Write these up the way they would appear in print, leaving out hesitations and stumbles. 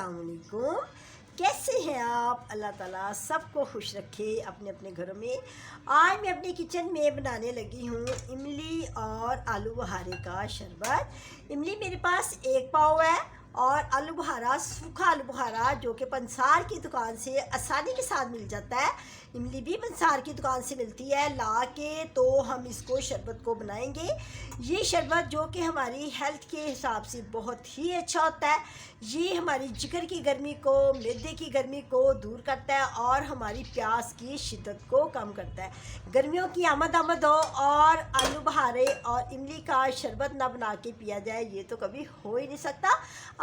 अस्सलाम वालेकुम। कैसे हैं आप? अल्लाह ताला सबको खुश रखे अपने अपने घरों में। आज मैं अपने किचन में बनाने लगी हूँ इमली और आलू बुखारे का शरबत। इमली मेरे पास 1 पाव है और आलू बुखारा, सूखा आलू बुखारा जो कि पंसार की दुकान से आसानी के साथ मिल जाता है। इमली भी पंसार की दुकान से मिलती है ला के। तो हम इसको शरबत को बनाएंगे। ये शरबत जो कि हमारी हेल्थ के हिसाब से बहुत ही अच्छा होता है। ये हमारी जिगर की गर्मी को, मैदे की गर्मी को दूर करता है और हमारी प्यास की शिद्दत को कम करता है। गर्मियों की आमद हो और आलू बुखारे और इमली का शरबत ना बना के पिया जाए, ये तो कभी हो ही नहीं सकता।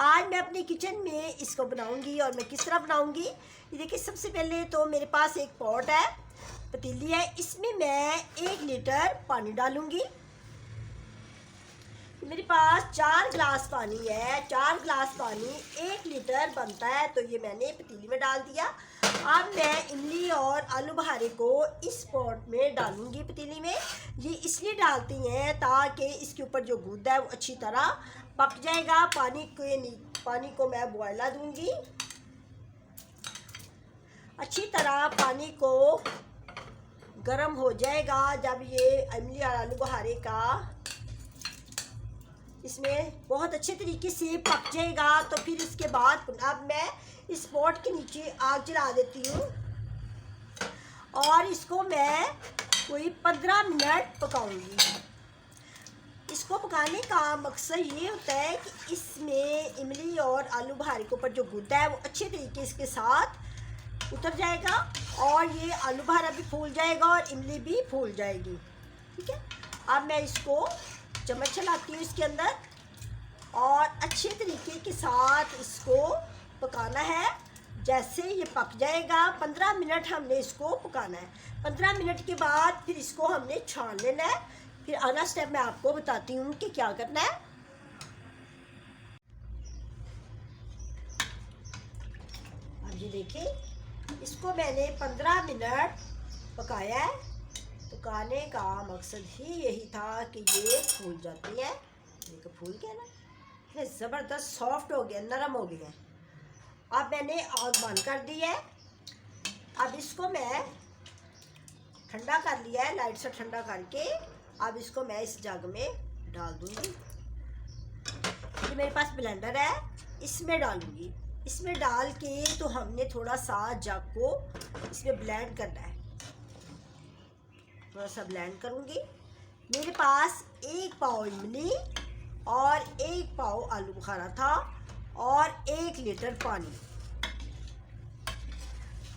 आज मैं अपनी किचन में इसको बनाऊंगी और मैं किस तरह बनाऊंगी ये देखिए। सबसे पहले तो मेरे पास एक पॉट है, पतीली है, इसमें मैं 1 लीटर पानी डालूंगी। मेरे पास 4 गिलास पानी है, 4 गिलास पानी 1 लीटर बनता है, तो ये मैंने पतीली में डाल दिया। अब मैं इमली और आलू बुखारे को इस पॉट में डालूंगी पतीली में। ये इसलिए डालती हैं ताकि इसके ऊपर जो गूदा है वो अच्छी तरह पक जाएगा। पानी को मैं बॉयला दूंगी। अच्छी तरह पानी को गर्म हो जाएगा। जब ये इमली और आलू बुखारे का इसमें बहुत अच्छे तरीके से पक जाएगा, तो फिर इसके बाद अब मैं इस पॉट के नीचे आग जला देती हूँ और इसको मैं कोई 15 मिनट पकाऊंगी। इसको पकाने का मकसद ये होता है कि इसमें इमली और आलू बुखारे के ऊपर जो गूदा है वो अच्छे तरीके इसके साथ उतर जाएगा और ये आलू बुखारा भी फूल जाएगा और इमली भी फूल जाएगी। ठीक है, अब मैं इसको चम्मच चलाती हूँ इसके अंदर और अच्छे तरीके के साथ इसको पकाना है। जैसे ये पक जाएगा 15 मिनट हमने इसको पकाना है। 15 मिनट के बाद फिर इसको हमने छान लेना है। फिर अगला स्टेप मैं आपको बताती हूँ कि क्या करना है। अब ये देखिए, इसको मैंने 15 मिनट पकाया है। पकाने का मकसद ही यही था कि ये फूल जाती है। देखो फूल गया ना, ये ज़बरदस्त सॉफ्ट हो गया, नरम हो गया। अब मैंने आग बंद कर दी है। अब इसको मैं ठंडा कर लिया है, लाइट से ठंडा करके अब इसको मैं इस जग में डाल दूंगी। ये मेरे पास ब्लेंडर है, इसमें डालूंगी। इसमें डाल के तो हमने थोड़ा सा जग को इसमें ब्लेंड करना है। थोड़ा सा ब्लेंड करूंगी। मेरे पास 1 पाव इमली और 1 पाव आलू बुखारा था और 1 लीटर पानी।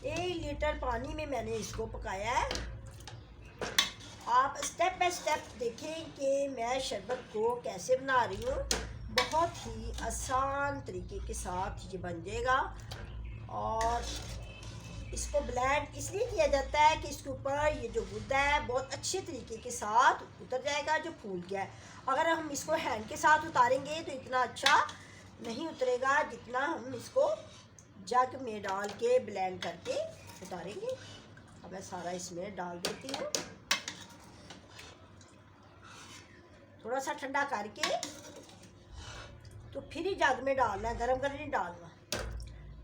1 लीटर पानी में मैंने इसको पकाया है। आप स्टेप बाय स्टेप देखें कि मैं शरबत को कैसे बना रही हूँ। बहुत ही आसान तरीके के साथ ये बन जाएगा और इसको ब्लेंड इसलिए किया जाता है कि इसके ऊपर ये जो गूदा है बहुत अच्छे तरीके के साथ उतर जाएगा जो फूल गया है। अगर हम इसको हैंड के साथ उतारेंगे तो इतना अच्छा नहीं उतरेगा जितना हम इसको जग में डाल के ब्लेंड करके उतारेंगे। अब मैं सारा इसमें डाल देती हूँ। थोड़ा सा ठंडा करके तो फिर ही जग में डालना है, गरम गरम नहीं डालना।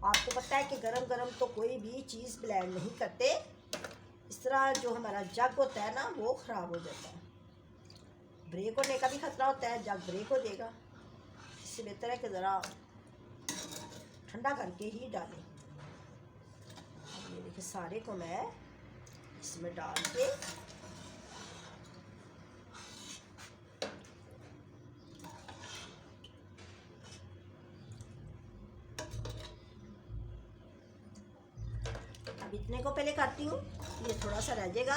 आपको पता है कि गरम गरम तो कोई भी चीज़ ब्लेंड नहीं करते। इस तरह जो हमारा जग होता है ना वो ख़राब हो जाता है, ब्रेक होने का भी खतरा होता है, जग ब्रेक हो जाएगा। इससे बेहतर है कि ज़रा ठंडा करके ही डालें। ये देखिए सारे को मैं इसमें डाल के इतने को पहले करती हूँ। ये थोड़ा सा रह जाएगा,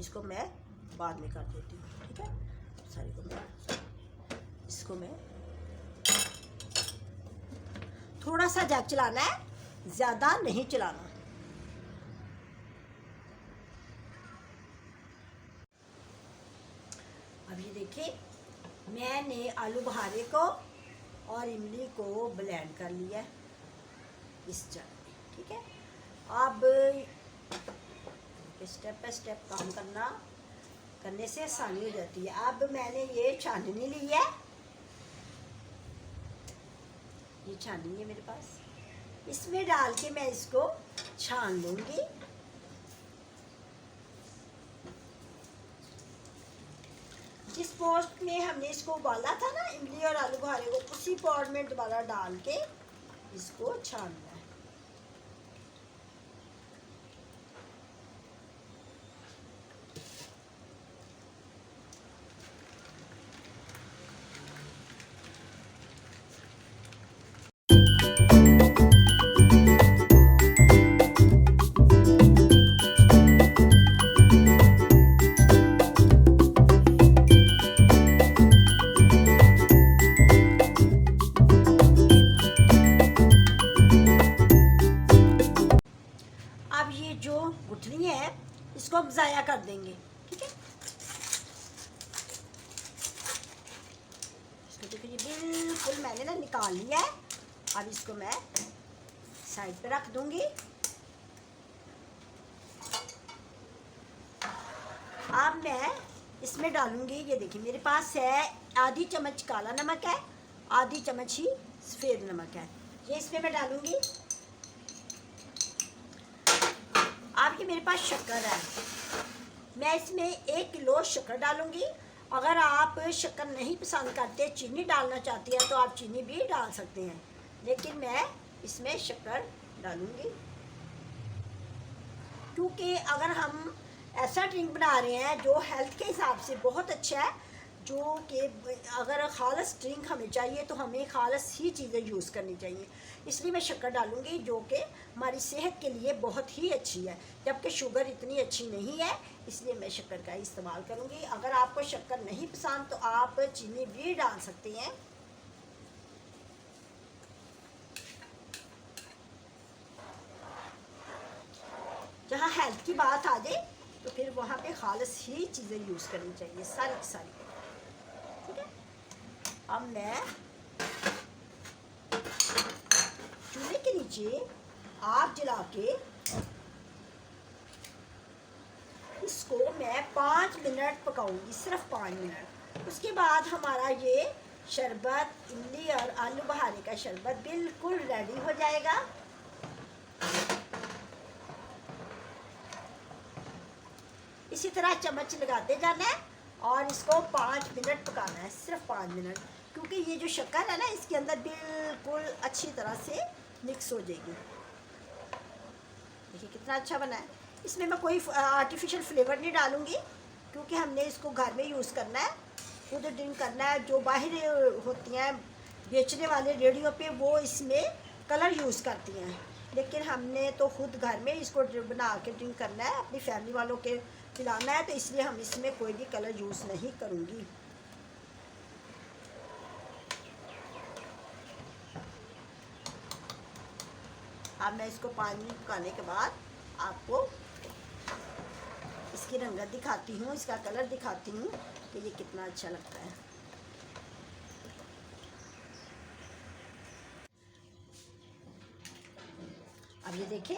इसको मैं बाद में कर देती हूँ। ठीक है, सारी को मैं इसको मैं थोड़ा सा जग चलाना है, ज़्यादा नहीं चलाना। अब ये देखिए मैंने आलू बुखारे को और इमली को ब्लेंड कर लिया है इस जग में। ठीक है, अब स्टेप बाय स्टेप काम करने से आसानी हो जाती है। अब मैंने ये छाननी ली है, ये छाननी है मेरे पास। इसमें डाल के मैं इसको छान लूँगी। जिस पॉट में हमने इसको उबाला था ना इमली और आलू बुखारे को, उसी पॉट में दोबारा डाल के इसको छानना है। अब ये जो गुठली है इसको हम ज़ाया कर देंगे, ठीक है। इसको देखिए बिल्कुल मैंने ना निकाल लिया है। अब इसको मैं साइड पे रख दूंगी। अब मैं इसमें डालूंगी, ये देखिए मेरे पास है आधी चम्मच काला नमक है, आधी चम्मच ही सफ़ेद नमक है, ये इसमें मैं डालूंगी। आपके मेरे पास शक्कर है, मैं इसमें 1 किलो शक्कर डालूंगी। अगर आप शक्कर नहीं पसंद करते, चीनी डालना चाहती हैं तो आप चीनी भी डाल सकते हैं, लेकिन मैं इसमें शक्कर डालूंगी। क्योंकि अगर हम ऐसा ड्रिंक बना रहे हैं जो हेल्थ के हिसाब से बहुत अच्छा है, जो कि अगर खालस ड्रिंक हमें चाहिए तो हमें खालस ही चीज़ें यूज़ करनी चाहिए, इसलिए मैं शक्कर डालूंगी जो कि हमारी सेहत के लिए बहुत ही अच्छी है। जबकि शुगर इतनी अच्छी नहीं है, इसलिए मैं शक्कर का इस्तेमाल करूंगी। अगर आपको शक्कर नहीं पसंद तो आप चीनी भी डाल सकते हैं। जहाँ हेल्थ की बात आ जाए तो फिर वहाँ पे खालस ही चीज़ें यूज़ करनी चाहिए, सारी की सारी, ठीक है। अब मैं चूल्हे के नीचे आग जला के इसको मैं 5 मिनट पकाऊंगी, सिर्फ 5 मिनट। उसके बाद हमारा ये शरबत, इमली और आलू बुखारे का शरबत बिल्कुल रेडी हो जाएगा। इसी तरह चम्मच लगाते जाना है और इसको 5 मिनट पकाना है, सिर्फ 5 मिनट, क्योंकि ये जो शक्कर है ना इसके अंदर बिल्कुल अच्छी तरह से मिक्स हो जाएगी। देखिए कितना अच्छा बना है। इसमें मैं कोई आर्टिफिशियल फ्लेवर नहीं डालूंगी, क्योंकि हमने इसको घर में यूज़ करना है, खुद ड्रिंक करना है। जो बाहर होती हैं बेचने वाले रेडियो पे, वो इसमें कलर यूज़ करती हैं, लेकिन हमने तो खुद घर में इसको बना के ड्रिंक करना है, अपनी फैमिली वालों के पिलाना है, तो इसलिए हम इसमें कोई भी कलर यूज़ नहीं करूँगी। अब मैं इसको 5 मिनट पकाने के बाद आपको इसकी रंगत दिखाती हूँ, इसका कलर दिखाती हूँ कि ये कितना अच्छा लगता है। अब ये देखें,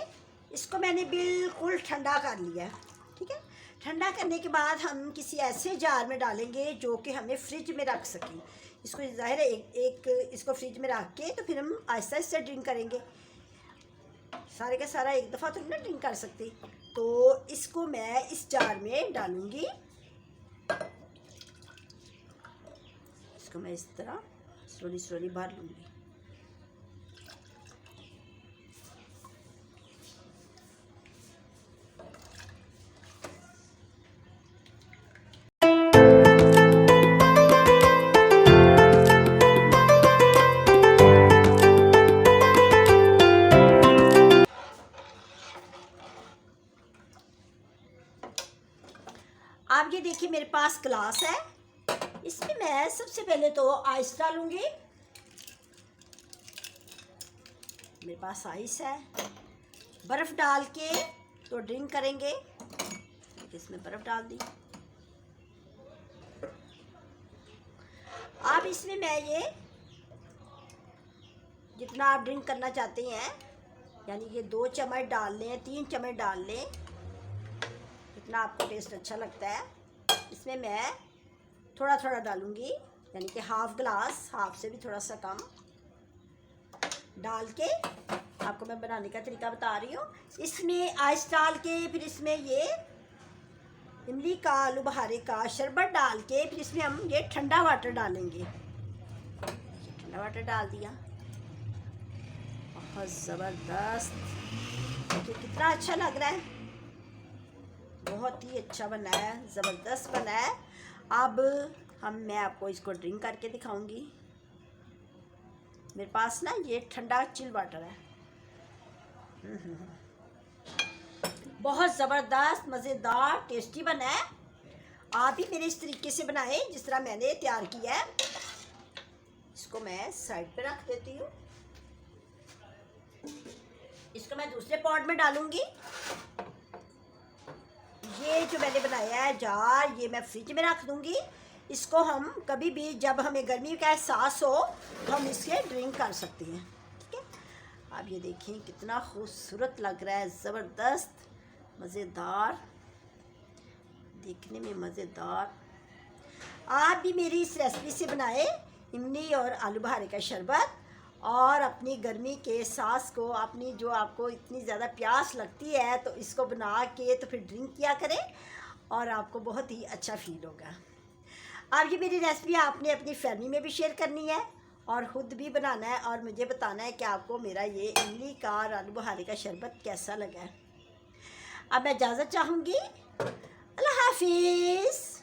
इसको मैंने बिल्कुल ठंडा कर लिया है, ठीक है। ठंडा करने के बाद हम किसी ऐसे जार में डालेंगे जो कि हमें फ्रिज में रख सकें। इसको ज़ाहिर है एक इसको फ्रिज में रख के तो फिर हम आहिस्ता आहिस्ता ड्रिंक करेंगे, सारे का सारा एक दफ़ा तो नहीं ड्रिंक कर सकती। तो इसको मैं इस जार में डालूंगी, इसको मैं इस तरह स्लोली स्लोली भर लूँगी। अब ये देखिए मेरे पास ग्लास है, इसमें मैं सबसे पहले तो आइस डालूंगी। मेरे पास आइस है, बर्फ़ डाल के तो ड्रिंक करेंगे, इसमें बर्फ़ डाल दी। अब इसमें मैं ये जितना आप ड्रिंक करना चाहते हैं, यानी ये 2 चम्मच डाल लें, 3 चम्मच डाल लें, जितना आपको टेस्ट अच्छा लगता है। इसमें मैं थोड़ा थोड़ा डालूंगी, यानी कि हाफ ग्लास, हाफ से भी थोड़ा सा कम डाल के आपको मैं बनाने का तरीका बता रही हूँ। इसमें आइस डाल के फिर इसमें ये इमली का आलू बुखारे का शरबत डाल के फिर इसमें हम ये ठंडा वाटर डालेंगे। ठंडा वाटर डाल दिया, बहुत ज़बरदस्त। देखिए कितना अच्छा लग रहा है, बहुत ही अच्छा बना है, ज़बरदस्त बना है। अब मैं आपको इसको ड्रिंक करके दिखाऊंगी। मेरे पास ना ये ठंडा चिल वाटर है। बहुत ज़बरदस्त मज़ेदार टेस्टी बना है। आप भी मेरे इस तरीके से बनाएं जिस तरह मैंने तैयार किया है। इसको मैं साइड पे रख देती हूँ। इसको मैं दूसरे पॉट में डालूंगी। ये जो मैंने बनाया है जार, ये मैं फ्रिज में रख दूंगी। इसको हम कभी भी जब हमें गर्मी का एहसास हो हम इससे ड्रिंक कर सकते हैं। ठीक है, आप ये देखें कितना खूबसूरत लग रहा है, ज़बरदस्त मज़ेदार, देखने में मज़ेदार। आप भी मेरी इस रेसिपी से बनाएं इमली और आलू बुखारे का शरबत, और अपनी गर्मी के एहसास को, अपनी जो आपको इतनी ज़्यादा प्यास लगती है तो इसको बना के तो फिर ड्रिंक किया करें और आपको बहुत ही अच्छा फील होगा। अब ये मेरी रेसिपी आपने अपनी फैमिली में भी शेयर करनी है और ख़ुद भी बनाना है और मुझे बताना है कि आपको मेरा ये इमली का और आलू बुखारे का शरबत कैसा लगा है। अब मैं इजाज़त चाहूँगी। अल्लाह हाफिज़।